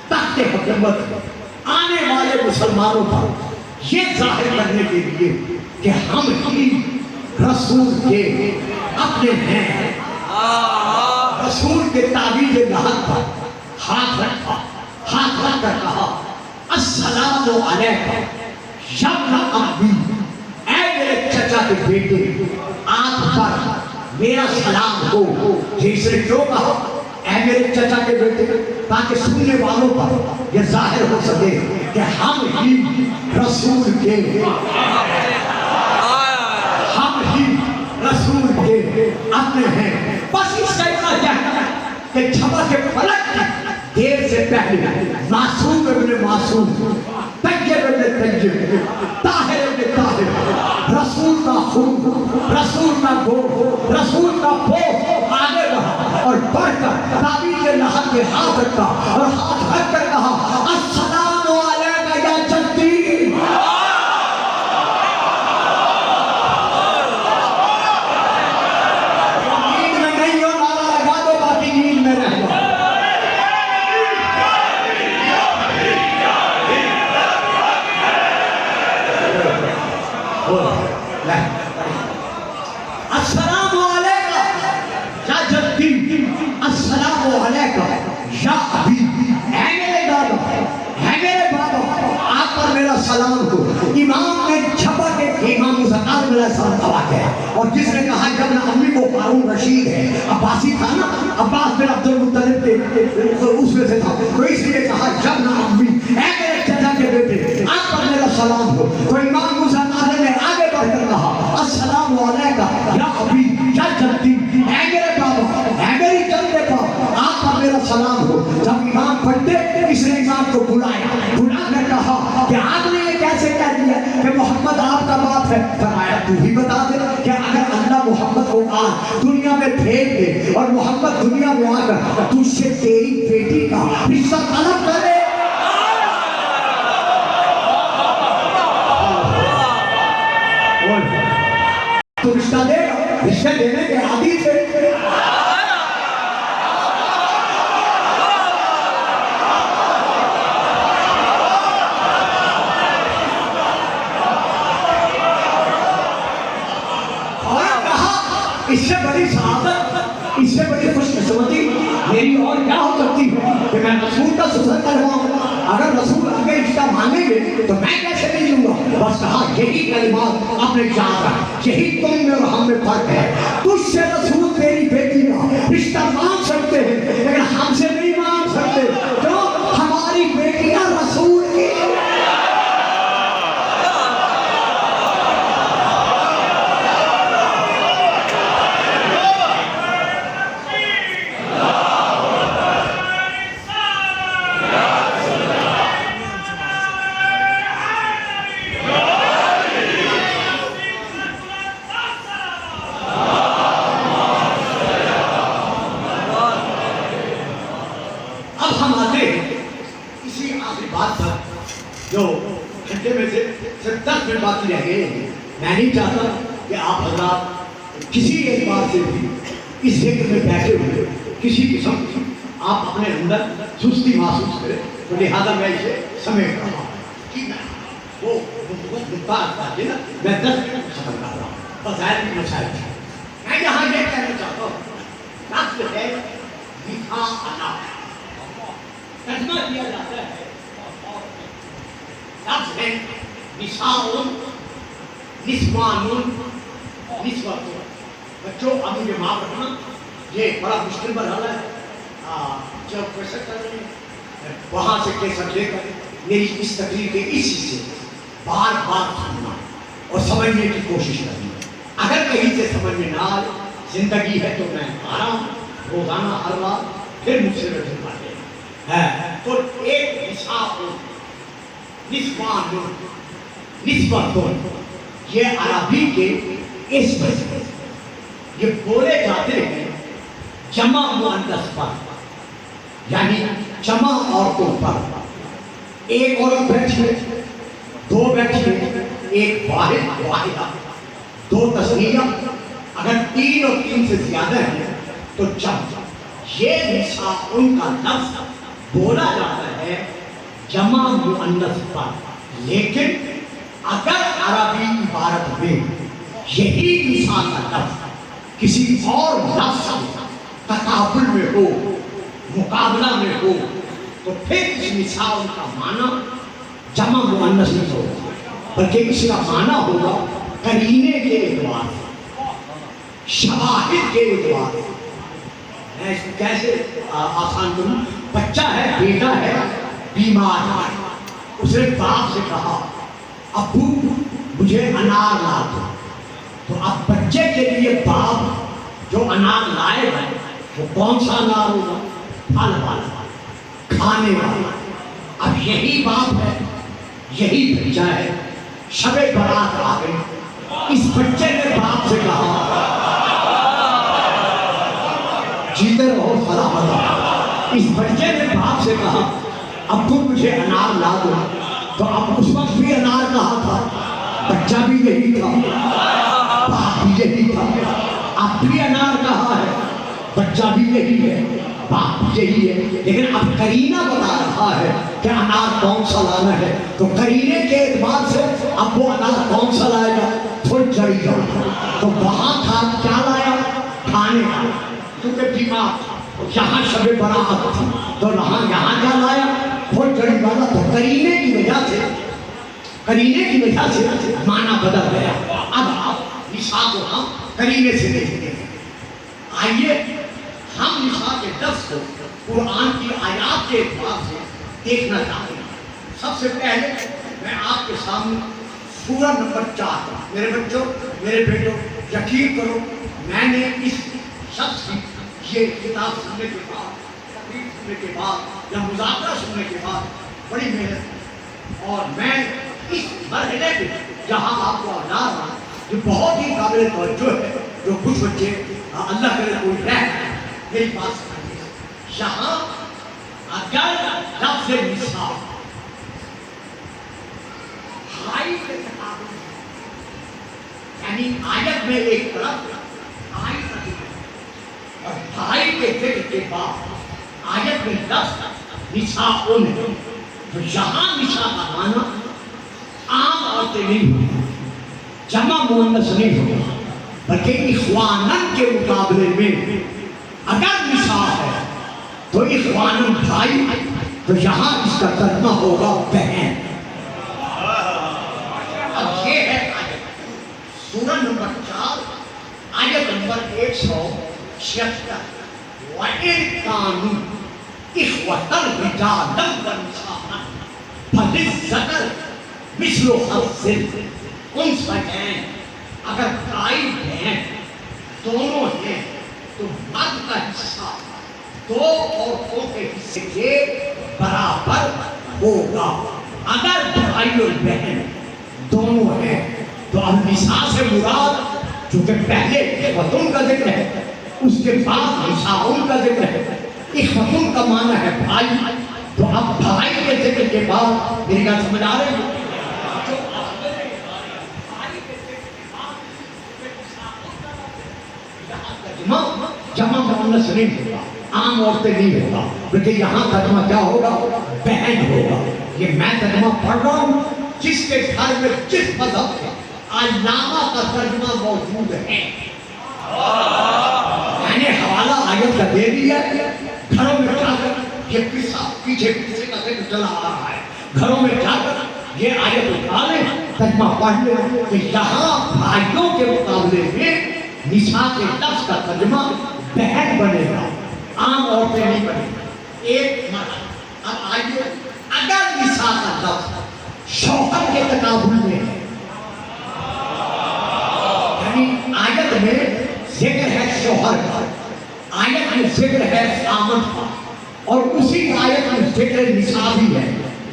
تخت حکومت آنے والے مسلمانوں پر یہ ظاہر کرنے کے لیے کہ ہم ہی رسول کے اپنے ہیں, رسول کے تعویذ لحد پر ہاتھ رکھ کر کہا, السلام علیکم یابن عمی, اے میرے چچا کے بیٹے, آپ پر میرا سلام ہو. اس نے جو کہا تاکہ سننے والوں پر یہ ظاہر ہو سکے کہ ہم ہی رسول کے اپنے ہیں. بس اس کا اتنا کہنا کہ جھپا کے فلک کی دیر سے پہلے معصوم ابن معصوم، طیب ابن طیب، طاہر ابن طاہر، رسول کا خون، رسول کا گوشت، رسول کا پوست آگے بڑھا اور بڑھ کر تعبیر کے لحظ کے ہاتھ رکھا اور ہاتھ رکھ کر کہا السلام علیکم یا جدی. السلام علیکم یا جدی، السلام علیکم یا ابی، اے میرے دادا، اے میرے بابا، آپ پر میرا سلام ہو. امام نے جھپا کے امام زکار میرا سلام دعا کیا اور جس نے کہا جب نہ امی کو ہارون رشید ہے، عباسی تھا نا، عباس بن عبد المطلب کے اس میں سے تھا، تو اس لیے کہا جب نہ امی، اے میرے چچا کے بیٹے، آپ پر میرا سلام ہو. تو امام موسیٰ نادر نے آگے بڑھ کر کہا السلام علیکم یا ابی یا جدی، اے میرے بابا، اے میری جدے پاک، آپ پر میرا سلام ہو. جب امام پڑھتے اس نے امام کو بلا کر کہا کہ آپ نے یہ کیسے کہہ دیا کہ محمد آپ کا باپ ہے؟ فرمایا تو ہی بتا دے کہ اگر اللہ محمد کو آج دنیا میں بھیج دے اور محمد دنیا میں آ کر تجھ سے تیری بیٹی کا رشتہ طلب کرے تو رشتہ دے گا، رشتہ دینے کے عادی تھے. اس سے بڑی سعادت، اس سے بڑی خوش قسمتی میری اور کیا ہو سکتی ہے کہ میں رسول کا سفر کرواؤں. اگر رسول اگر رشتہ مانیں گے تو میں کیسے نہیں لوں گا. بس کہا یہی کلمات اپنے یاد رکھ، یہی تم میں اور ہم میں فرق ہے. تجھ سے رسول تیری بیٹی کا رشتہ مان سکتے ہیں لیکن ہم سے نہیں مان سکتے. جو ہماری بیٹیاں رسول کی باقی رہ گئے. میں نہیں چاہتا کہ آپ حضرات کسی ایک بات سے بھی اس ذکر میں بیٹھے ہوئے کسی قسم آپ اپنے اندر سستی محسوس کریں. تو لہٰذا میں اسے سمیٹ رہا ہوں کہ وہ میں 10 منٹ ختم کر رہا ہوں. بظاہر بھی مسائل تھا. میں یہاں یہ کہنا چاہتا ہوں لفظ ہے نکاح انا، ترجمہ کیا جاتا ہے لفظ ہے نساء نسوان نسوت. بچوں اب مجھے معاف رکھنا، یہ بڑا مشکل مرحلہ ہے. جب کوشش کر رہے ہیں وہاں سے کیسٹ لے کر میری اس تقریر کے اس حصے بار بار سننا اور سمجھنے کی کوشش کرنی. اگر کہیں سے سمجھ میں نہ آئے، زندگی ہے تو میں آ رہا ہوں روزانہ ہر بار پھر مجھ سے رجوع کرتے ہیں. تو ایک نساء نسوان نسبت یہ عربی کے اسم یہ بولے جاتے ہیں جمع مؤنث پر، یعنی جمع عورتوں پر. ایک عورت بیٹھی ہے، دو بیٹھی ہے، ایک واحد واحدہ، دو تسنیہ، اگر 3 اور 3 سے زیادہ ہیں تو جمع. یہ نساء ان کا لفظ بولا جاتا ہے جمع مؤنث پر. لیکن اگر عربی عبارت میں یہی نساء کا لفظ کسی اور لفظ تقابل میں ہو، مقابلہ میں ہو، تو پھر اس نساء کا معنی جمع مؤنث نہیں ہوگا بلکہ اس کا معنی ہوگا قرینے کے اعتبار سے، شواہد کے اعتبار سے. میں اس کو کیسے آسان کروں؟ بچہ ہے، بیٹا ہے، بیمار ہے، اس نے باپ سے کہا ابو مجھے انار لا دو، تو اب بچے کے لیے باپ جو انار لائے گا وہ کون سا انار ہوگا؟ پھل والا، کھانے والا۔ اب یہی باپ ہے، یہی بچہ ہے، شب برات آ گئی، اس بچے نے باپ سے کہا جیتے رہو سلامت، اس بچے نے باپ سے کہا ابو مجھے انار لا دو، تو اب اس وقت بھی انار کہا تھا، بچہ بھی یہی تھا، باپ بھی یہی تھا، اب بھی انار کہا ہے، بچہ بھی یہی ہے، باپ بھی یہی ہے، لیکن اب کرینہ بتا رہا ہے کہ انار کون سا لانا ہے، تو کرینے کے اعتبار سے اب وہ انار کون سا لائے گا؟ پھل جڑی گا، تو وہاں تھا کیا لایا؟ کھانے کا، کیونکہ بیمار تھا، یہاں شب برات تھی تو یہاں کیا لایا؟ پھل جڑی والا۔ تو کرینے کی وجہ سے معنی بدل گیا۔ اب آپ نساء کو ہم کرینے سے دیکھتے ہیں، آئیے ہم نساء کے لفظ کو قرآن کی آیات کے اعتبار سے دیکھنا چاہتے ہیں۔ سب سے پہلے میں آپ کے سامنے سورہ نمبر 4، میرے بچوں، میرے بیٹوں، یقین کرو میں نے اس شخص کی یہ کتاب سننے کے بعد، تقریر سننے کے بعد یا مذاکرہ سننے کے بعد بڑی محنت، اور میں اس مرحلے میں جہاں آپ کو لا رہا جو بہت ہی قابل توجہ ہے، جو کچھ بچے اللہ کرے کوئی رہ میری بات سنائیے، یہاں اگر لفظ نساء بھائی کے تقابل یعنی آیت میں ایک طرف بھائی کا ذکر اور بھائی کے ذکر کے بعد آیت میں لفظ نساء ہے، تو یہاں نساء کا معنی عام عورتیں نہیں ہوگا، جمع مؤنث نہیں ہوگا، بلکہ اخوانن کے مقابلے میں اگر نساء ہے تو اخوانن بھائی، تو یہاں اس کا ترجمہ ہوگا بہن۔ اب یہ ہے آیت سورہ نمبر 4 آیت نمبر 176، وَإِن كَانُوا إِخْوَةً رِجَالًا وَنِسَاءً فَلِلذَّكَرِ مِثْلُ حَظِّ الْأُنثَيَيْنِ، اگر بھائی بہن دونوں ہیں تو مرد کا حصہ دو عورتوں کے حصے کے برابر ہوگا۔ اگر بھائی اور بہن دونوں ہیں تو اب نساء سے مراد چونکہ پہلے اخوتن کا ذکر ہے، اس کے بعد نساء کا ذکر ہے، اخوتن کا معنی ہے بھائی، تو اب بھائی کے ذکر کے بعد میری بات سمجھ آ رہی ہے؟ جمع مؤنث نہیں ہوگا، عام عورتیں نہیں ہوگا، بلکہ یہاں ترجمہ کیا ہوگا؟ بہن ہوگا۔ یہ میں ترجمہ پڑھ رہا ہوں، جس کے گھر میں جس مذہب کا علامہ کا ترجمہ موجود ہے، میں نے حوالہ آیت کا دے دیا، گھروں میں جا کر یہ قصہ پیچھے پیچھے کا ذکر چلا آ رہا ہے، گھروں میں جا کر یہ آیت اٹھالیں، ترجمہ پڑھ لیں کہ یہاں بھائیوں کے مقابلے میں نساء کے لفظ کا ترجمہ بہن بنے گا، عام عورتیں نہیں بنے گا۔ ایک مرد، اب آئیے اگر نساء کا لفظ شوہر کے تقابل میں ہے، یعنی آیت میں ذکر ہے شوہر کا، آیت میں ذکر ہے خامد کا، اور اسی آیت میں ذکر نساء بھی ہے،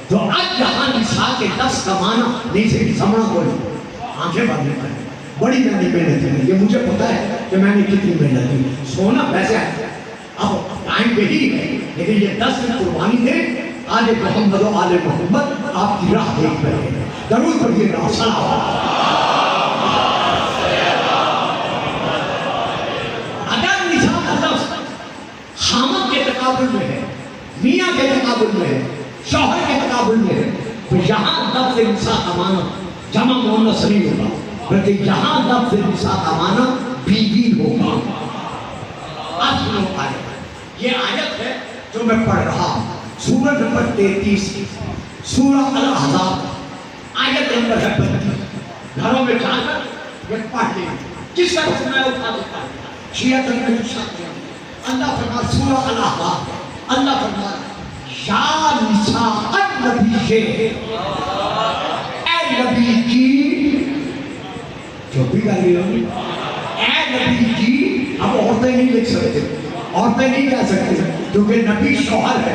تو اب یہاں نساء کے لفظ کا معنی نہیں سے سمجھنا بولے، آنکھیں بندھ کریں، بڑی میں نے محنت کی، یہ مجھے پتا ہے کہ میں نے کتنی محنت کی، سونا ویسے ہے، اب ٹائم یہی ہے، لیکن یہ 10 دن قربانی دے، آل محمد و آل محمد آپ کی راہ دیکھ رہے ہیں، ضرور پڑھیے گا، صلوات۔ اگر نساء کا لفظ خامد کے تقابل میں ہے، میاں کے تقابل میں ہے، شوہر کے تقابل میں ہے، تو یہاں لفظ نساء کا معنی جمع مؤنث نہیں ہوگا، بلکہ یہاں لفظ نساء کا معنی بیوی ہوگا۔ اب سنو آیت، یہ آیت ہے جو میں پڑھ رہا ہوں، سورہ نمبر 33 سورہ الاحزاب، آیت نمبر 32، گھروں میں جا کر یہ پڑھ لیں، جس طرح سے میں اٹھا دیتا ہوں، شیعہ تنقید شاکیہ اللہ فرما سورہ الاحقاف، اللہ فرما یا نساء النبی، اے نبی کی، جو بھی کر رہی ہوں اے نبی کی، اب عورتیں نہیں لکھ سکتے، عورتیں نہیں کہہ سکتے کیونکہ نبی شوہر ہے،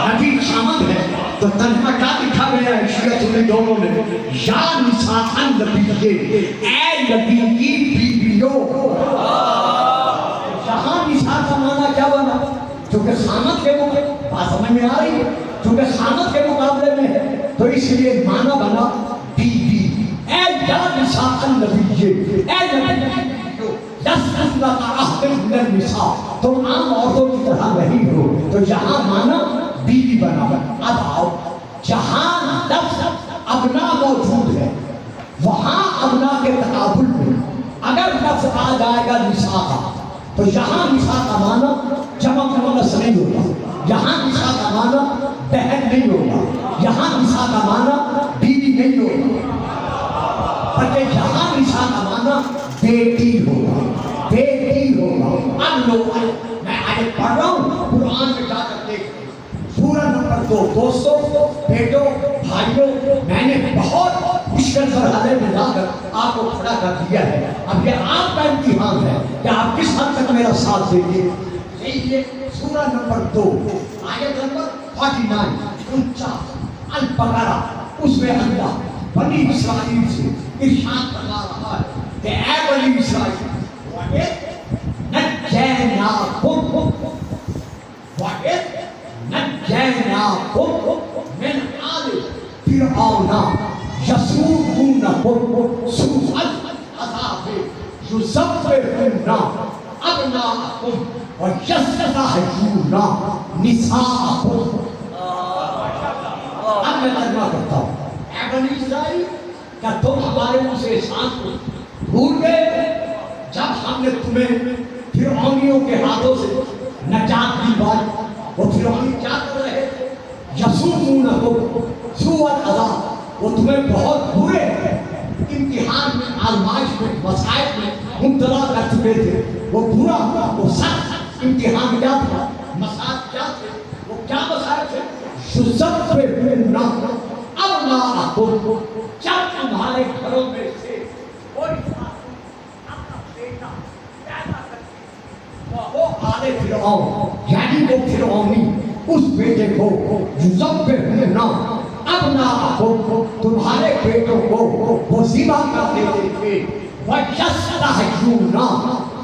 نبی خامد ہے، تو ترجمہ کیا لکھا گیا ہے شیعہ سنی دونوں میں، یا نساء النبی، اے نبی کی بیویوں۔ یہاں نساء کا معنی کیا بنا؟ چونکہ خامد کے مقابلے، بات سمجھ میں آ رہی ہے، چونکہ خامد کے مقابلے میں ہے تو اس لیے معنی بنا بیوی۔ اے یا نساء النبی، اے نبی لستن کأحد من النساء، تم عام عورتوں کی طرح نہیں ہو، تو یہاں معنی بیوی بنا۔ اب آؤ، جہاں لفظ ابنا موجود ہے وہاں ابنا کے تقابل میں اگر لفظ آ جائے گا نساء کا، تو یہاں نساء کا معنی جمع مؤنث نہیں ہوگا، یہاں نساء کا معنی بہن نہیں ہوگا، یہاں نساء کا معنی بیوی نہیں ہوگا، بلکہ یہاں نساء کا معنی بیٹی ہوگا، بیٹی ہوگا۔ اب لوگ میں آیت پڑھ رہا ہوں، قرآن میں جا کر دیکھ سورہ نمبر 2۔ دوستوں، بیٹوں، بھائیوں، میں نے بہت مشکل مرحلے میں جا کر آپ کو کھڑا کر دیا ہے، اب یہ آپ کا امتحان ہے کہ آپ کس حد تک میرا ساتھ دیں گے۔ یہ سورہ نمبر 2 آیت نمبر 49 البقرہ، اس میں اللہ بنی اسرائیل سے ارشاد فرما رہا ہے کہ اے بنی اسرائیل وَإِذْ نَجَّيْنَاكُمْ مِنْ آلِ فِرْعَوْنَ يَسُومُونَكُمْ سُوءَ الْعَذَابِ يُذَبِّحُونَ أَبْنَاءَكُمْ وَيَسْتَحْيُونَ نِسَاءَكُمْ۔ اب میں ترجمہ کرتا ہوں، اے بنی اسرائیل، کیا تم ہمارے منہ سے احسان کو بھول گئے جب ہم نے تمہیں فرعونیوں کے ہاتھوں سے نجات دلوائی؟ وہ فرعونی کیا کر رہے تھے؟ یسومونکم سوء العذاب، وہ تمہیں بہت برے امتحان میں، آزمائش میں، مسائل میں مبتلا کر چکے تھے۔ وہ برا، وہ سخت امتحان کیا تھا؟ مسائل کیا تھے؟ وہ کیا مسائل تھے؟ یذبحون ابناءکم، جب تمہارے گھروں میں سے کوئی اپنا بیٹا پیدا کرتی وہ آل فرعون، یعنی وہ فرعونی اس بیٹے کو یذبحون ابناءکم، تمہارے بیٹوں کو وہ ذبح کر دیتے تھے، وَيَسْتَحْيُونَ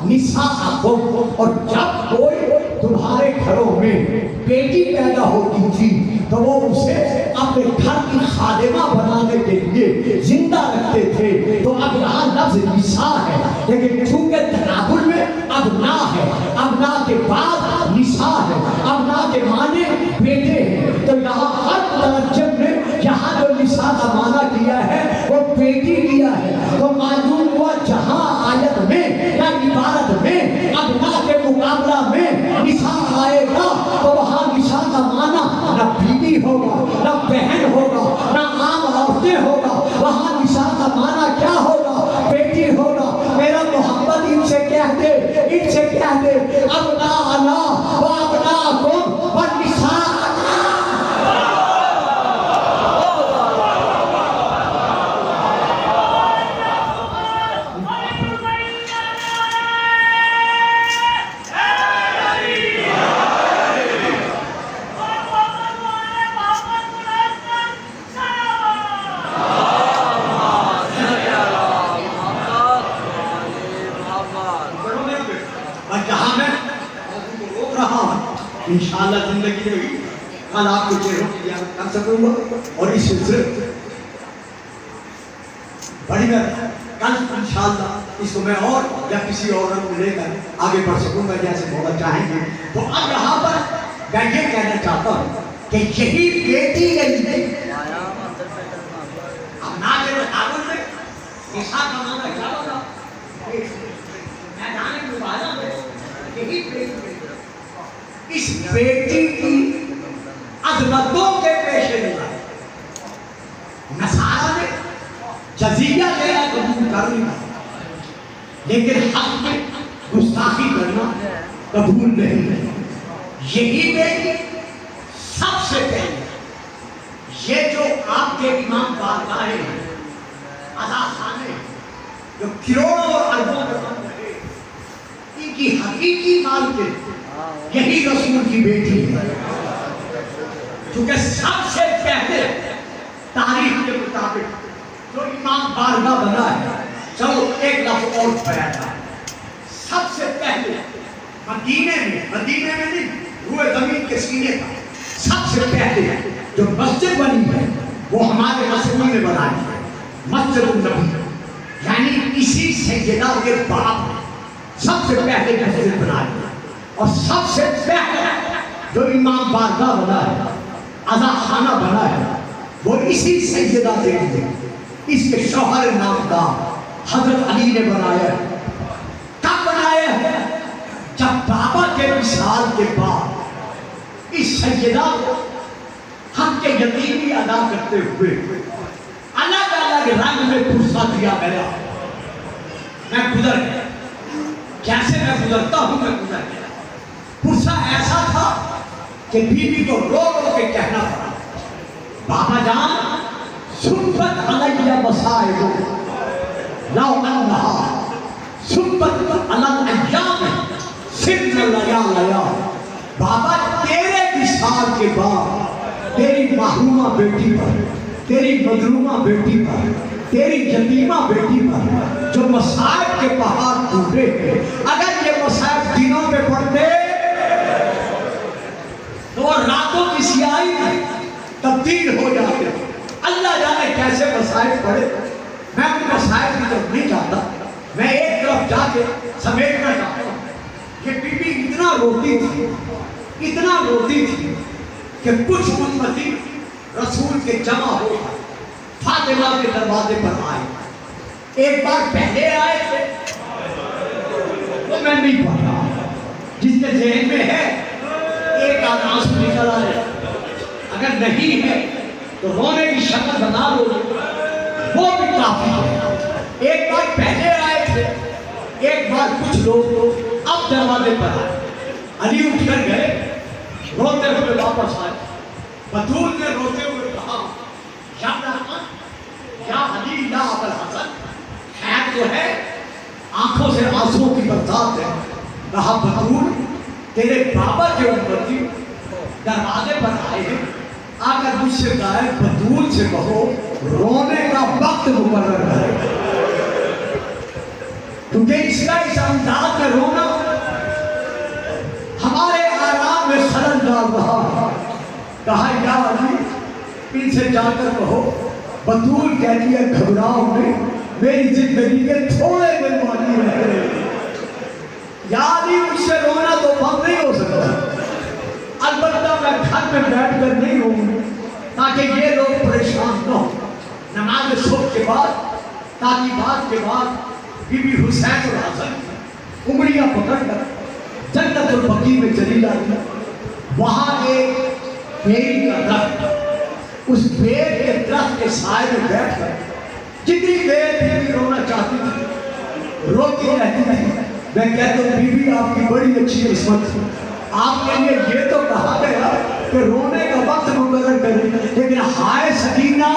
نِسَاءَکم، اور جب کوئی تمہارے گھروں میں بیٹی پیدا ہوتی تھی تو وہ اسے اپنے گھر کی خادمہ بنانے کے لیے زندہ رکھتے تھے۔ تو اب یہاں لفظ نساء ہے، لیکن چونکہ تقابل میں ابنا ہے، ابنا کے بعد نساء ہے، ابنا کے معنی بیٹے ہیں، تو یہاں ہر ترجم نے یہاں جو نساء کا معنی کیا ہے وہ بیٹی کیا ہے۔ تو معلوم ہوا جہاں آیت میں یا عبارت میں ابنا کے مقابلہ میں نساء آئے گا تو وہاں نساء کا معنی نہ بیوی ہوگا، نہ بہن ہوگا، نہ عام عورتیں ہوگا، وہاں نساء کا معنی کیا ہوگا؟ بیٹی ہوگا۔ میرا محمد ان سے کہہ دے، ان سے کہہ دے ابناءنا و ابناءکم والنساء۔ انشاءاللہ زندگی میں بھی کل آپ کو چہروں کی یاد کر سکوں گا، اور اس سلسلے بڑی میں کل انشاءاللہ اس کو میں اور یا کسی اور کو لے کر آگے بڑھ سکوں گا جیسے مولا چاہیں گے۔ تو اب یہاں پر میں یہ کہنا چاہتا ہوں کہ یہی بیٹی نہیں ہے، اب نہ کے مقابل میں عیسیٰ کا معنی کیا ہوگا؟ میدان مبارزہ میں یہی بیٹی، اس بیٹی کی عظمتوں کے پیش نظر نصارہ نے جزیہ دینا قبول کر لیا، لیکن حق میں گستاخی کرنا قبول نہیں. یہی بیٹی سب سے پہلے یہ جو آپ کے امام بارگاہیں ہیں، عزا خانے جو کروڑوں اور اربوں میں بن رہے، ان کی حقیقی مالکن یہی رسول کی بیٹی ہے. کیونکہ سب سے پہلے تاریخ کے مطابق جو امام بارگاہ بنا ہے، چلو ایک لفظ اور بیان ہے، سب سے پہلے مدینے میں نہیں، روئے زمین کے سینے کا سب سے پہلے جو مسجد بنی ہے وہ ہمارے رسول نے بنائی ہے، مسجد النبی. یعنی اسی سیدہ کے باپ نے سب سے پہلے مسجد بنائی ہے. اور سب سے پہلے جو امام بارگاہ بنا ہے، عزا خانہ بنا ہے، وہ اسی سیدہ کے لیے اس کے شوہر نامدار حضرت علی نے بنایا ہے. کب بنایا ہے؟ جب بابا کے وصال کے بعد اس سیدہ کو حق کے یتیمی ادا کرتے ہوئے الگ الگ رنگ میں پرسہ دیا گیا. میں گزر گیا، جیسے میں گزرتا ہوں میں گزر گیا. پرسہ ایسا تھا کہ بی بی کو رو رو کے کہنا پڑا، بابا جان سبت علیہ مصائب لو انہا سبت علی ایام سن لیا. بابا تیرے وصال کے بعد تیری محرومہ بیٹی پر، تیری مظلومہ بیٹی پر، تیری یتیمہ بیٹی پر جو مصائب کے پہاڑ ٹوٹے ہیں، اگر یہ مصائب دنوں میں پڑتے تو وہ راتوں کی سیاہی میں تبدیل ہو جاتے. اللہ جانے کیسے مصائب پڑے. میں ان مصائب کی طرف نہیں جاتا، میں ایک طرف جا کے سمیٹنا چاہتا ہوں. یہ بی بی اتنا روتی تھی کہ کچھ امتی رسول کے جمع ہو فاطمہ کے دروازے پر آئے. ایک بار پہلے آئے تھے، وہ میں نہیں پڑھا، جس کے ذہن میں ہے ایک آنسو نکل آئے، اگر نہیں ہے تو رونے کی شکل بنا لو، وہ بھی کافی ہے. ایک بار پہلے آئے تھے، ایک بار کچھ لوگ اب دروازے پر آئے. علی اٹھ کر گئے، روتے ہوئے واپس آئے. بطول نے روتے ہوئے کہا، یا رحمت، یا علی، یا ابو الحسن، خیر تو ہے، آنکھوں سے آنسوں کی برسات ہے. کہا بطول تیرے بابا کے امتی دروازے پر آئے ہیں، آ کر مجھ سے کہا ہے بطول سے کہو رونے کا وقت مقرر کرے، کیونکہ اس کا اس انداز میں رونا ہمارے آرام میں خلل ڈال رہا ہے. کہا یا علی ان سے جا کر کہو بطول کہتی ہے گھبراؤ میں میری زندگی کے تھوڑے دن باقی رہ گئے. یا علی مجھ سے رونا تو بند نہیں ہو سکتا، البتہ میں گھر میں بیٹھ کر نہیں رہوں تاکہ یہ لوگ پریشان نہ ہو. نماز صبح کے بعد تعلیمات کے بعد بی بی حسین اور حسن انگلیاں پکڑ کر جنت البقیع میں چلی جاتی. وہاں ایک بیری کا درخت، اس بیر کے درخت کے سائے میں بیٹھ کر جتنی دیر بھی رونا چاہتی تھی روتی رہتی تھی. میں کہتا ہوں بی بی آپ کی بڑی اچھی قسمت ہے، آپ کے لیے یہ تو کہا گیا کہ رونے کا وقت مقرر کریں، لیکن ہائے سکینہ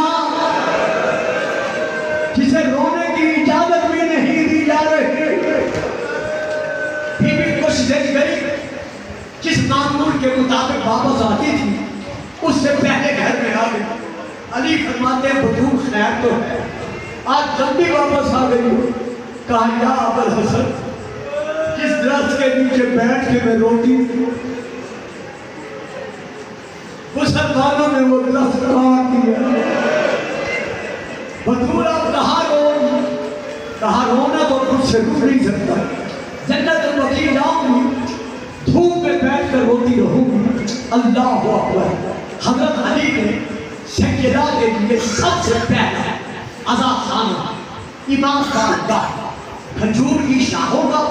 جسے رونے کی اجازت بھی نہیں دی جا رہی. بی بی کچھ دیر گئی، جس معمول کے مطابق واپس آتی تھی اس سے پہلے گھر میں آ گئی. علی فرماتے ہیں بطول خیر تو ہے، آج جلدی واپس آ گئی. کہا یا ابو الحسن جس درخت کے نیچے بیٹھ کے میں روتی تھی مسلمانوں نے وہ درخت کاٹ دیا. بطول آپ کہاں رو، کہاں رونا تو کچھ سے رک نہیں سکتا، جنت البقیع جاؤں گی دھوپ میں بیٹھ کر روتی رہوں گی. اللہ اکبر. حضرت علی نے سیدہ کے لیے سب سے پہلا عزا خانہ امام بارگاہ کھجور کی شاخوں کا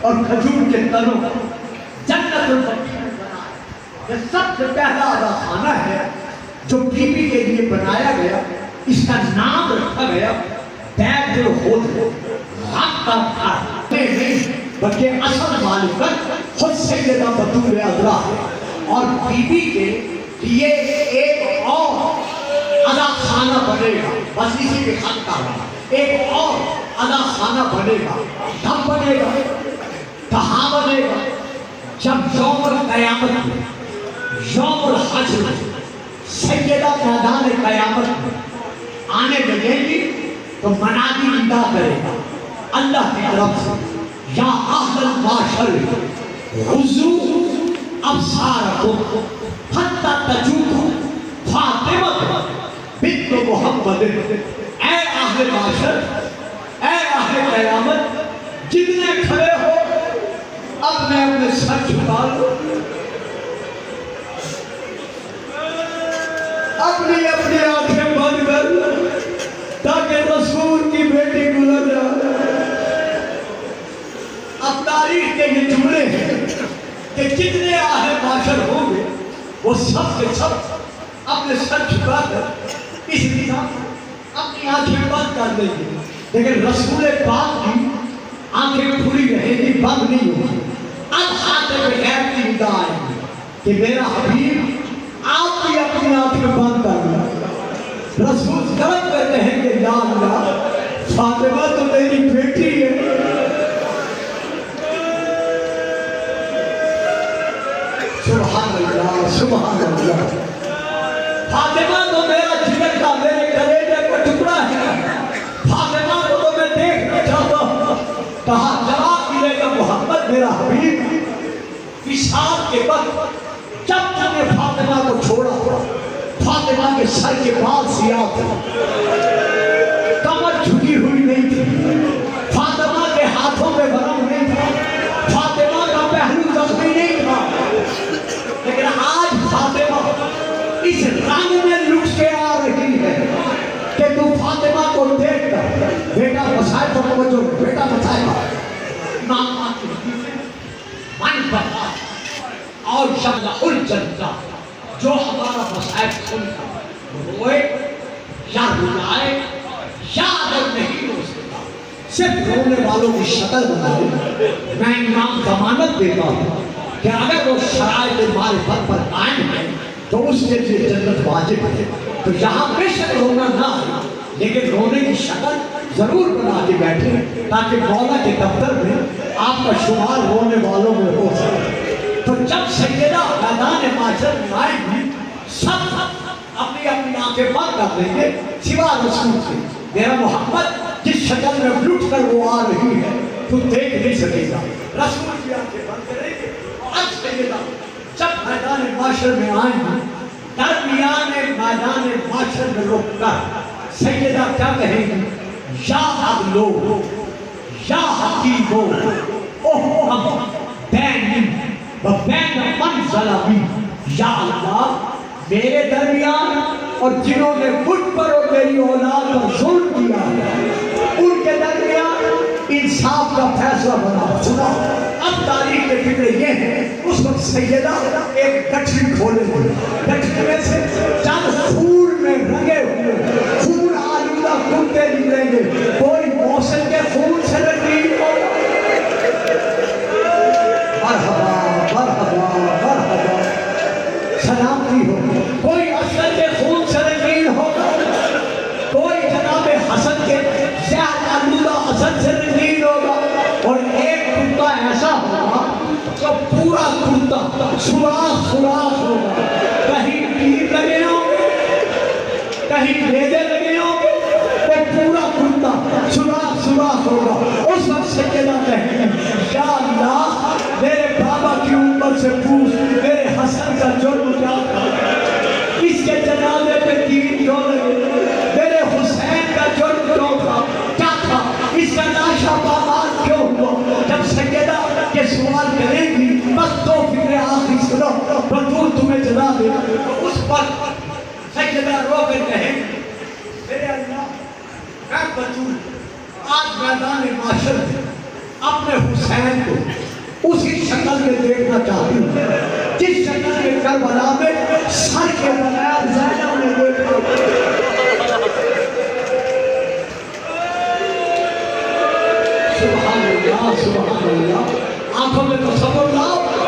اور کھجور کے تنوں کا جنت البقیع میں بنایا. یہ سب سے پہلا عزا خانہ ہے جو بی بی کے لیے بنایا گیا. اس کا نام رکھا گیا بیت الخلد، غم کا گھر. بلکہ اصل مالکت خود سیدہ بطول عذرا ہے، اور بی بی کے لیے ایک اور ادا خانہ بنے گا، بس اسی کے خط کا رہا، ایک اور ادا خانہ بنے گا، کب بنے گا، کہاں بنے گا، جب یوم القیامت میں، یوم الحشر میں سیدہ میدان قیامت میں آنے لگے گی تو منادی ندا کرے گا اللہ کی طرف سے، یا اہل المعشر غضوا ابصارکم حتی تجوکم فاطمہ بنت محمد، اے اہل معاشر، اے اہل قیامت، جتنے کھڑے ہو اپنے سر جھکا لو، اپنی آنکھیں بند کر لو تاکہ رسول کی بیٹی گزر جائے۔ اب تاریخ کے یہ جملے ہیں کہ جتنے اہل معاشر ہوں گے وہ سب کے سب اپنے سر جھکا کر اس نظام اپنی آنکھیں بند کر دیں گے، لیکن رسول پاک کی آنکھیں کھلی رہیں گی، بند نہیں ہوگی۔ اب خاطب غیب کی ندا آئے گی کہ میرا حبیب آپ بھی اپنی آنکھیں بند کر لیں۔ رسول طلب کرتے ہیں کہ یا اللہ فاطمہ تو میری بیٹی ہے، سبحان اللہ سبحان اللہ، فاطمہ تو میرا جگر کا، میرے کلیجے کا ٹکڑا ہے، فاطمہ کو تو میں دیکھنا چاہتا ہوں۔ کہا جواب ملے گا محمد میرا حبیب وصال کے وقت جب تک نے فاطمہ کو چھوڑا، فاطمہ کے سر کے بال سیاہ تھے، کمر جھکی ہوئی نہیں تھی، فاطمہ کے ہاتھوں میں ورم نہیں تھا، فاطمہ کا پہلو زخمی نہیں تھا، لیکن آج فاطمہ اس رنگ میں لٹ کے آ رہی ہے کہ تو فاطمہ کو دیکھ کر بیٹا مسائل پر توجہ، بیٹا مسائل امام آتی من بتا اور شملہ الجنہ، جو ہمارا مسائل سنتا روئے یا رلائے یا اگر نہیں رو سکتا صرف رونے والوں کی شکل بنائے، میں امام ضمانت دیتا ہوں کہ اگر وہ شرائط معرفت پر قائم ہے تو اس کے لیے جنت واجب ہے۔ تو یہاں بے شک رونا نہ آئے، لیکن رونے کی شکل ضرور بنا کے بیٹھے تاکہ مولا کے دفتر میں آپ کا شمار رونے والوں میں ہو سکے۔ تو جب سیدہ میدان معاشر میں آئیں گی سب اپنی آنکھیں بند کر دیں گے سوا رسول سے، میرا محمد جس شکل میں لٹ کر وہ آ رہی ہے تو دیکھ نہیں سکے گا، رسول کی آنکھیں بند کریں گے۔ اب سیدہ جب میدان معاشر میں آئیں گی درمیان میدان معاشر میں رک کر سیدہ کیا کہیں گی، یا عدلو یا حکیمو احکم بینی و بین من ظلمی، یا اللہ میرے درمیان اور جنہوں نے مجھ پر اور میری اولاد پر ظلم کیا ان کے درمیان انصاف کا فیصلہ بنا۔ سنا اب تاریخ کے فکر یہ ہے، اس وقت سیدہ ایک گٹھری کھولے ہوئے، گٹھری میں سے چند خون میں رنگے ہوئے خون آلودہ کرتے نکلیں گے، کوئی موصل کے خون سے رنگین ہو، مرحبا مرحبا مرحبا سلامتی ہو، کوئی اصل کے خون سے رنگین ہوگا، کوئی جناب حسن کے زہر آلودہ اثر سے رنگین ہوگا، اور ایک کرتا ایسا ہوگا جو پورا کرتا سوراخ سوراخ ہوگا، کہیں تیر لگے ہوں گے کہیں بیجے لگے ہوں گے، وہ پورا کرتا سوراخ سوراخ ہوگا۔ اس وقت سیدہ کہیں گے یا اللہ میرے بابا کی امت سے پوچھ میرے حسن کا جرم کیا تھا، اس کے جنازے پہ تیر کیوں لگے، میرے حسین کا جرم کیوں تھا، کیا تھا، اس کا ناشا پامال کیوں ہوا۔ جب سیدہ یہ سوال کریں گی بس دو فکر آخری سنو، بطول تمہیں جلا دے، تو اس پر سیدہ رو کر کہیں گی میرے اللہ میں بطول آج میدان معاشر میں اپنے حسین کو اسی شکل میں دیکھنا چاہتی ہوں جس شکل میں کربلا میں سر کے بغیر زینب نے دیکھا۔ سبحان اللہ سبحان اللہ. آنکھوں میں تصور لاؤ